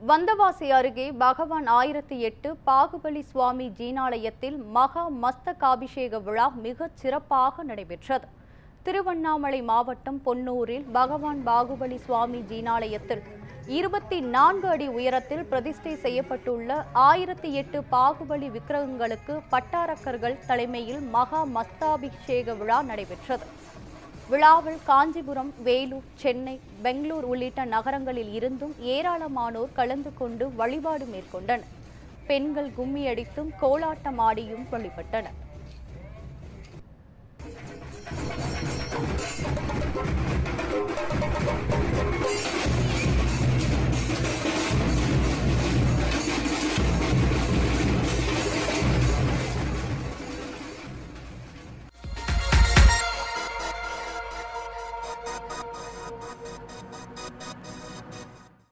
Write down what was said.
வந்தவாசி அருகே பகவான் 1008 பாகுபலி சுவாமி ஜீனாலயத்தில் மகா மஸ்தகாபிஷேக விழா மிகச் சிறப்பாக நடைபெற்றது. திருவண்ணாமலை மாவட்டம் பொன்னூரில் பகவான் பாகுபலி சுவாமி ஜீனாலயத்தில் 24 அடி உயரத்தில் பிரதிஷ்டை செய்யப்பட்டுள்ள 1008 பாகுபலி விக்கிரகங்களுக்கு பட்டாரக்கர்கள் தலைமையில் மகா மஸ்தாபிஷேக விழா நடைபெற்றது. விழாவில் காஞ்சிபுரம், வேலூர், சென்னை, பெங்களூர் உள்ளிட்ட நகரங்களில் இருந்தும் ஏராளமானோர் கலந்து கொண்டு வழிபாடு மேற்கொண்டனர். பெண்கள் கும்மி அடித்தும் கோலாட்டம் ஆடியும் வழிபட்டனர்.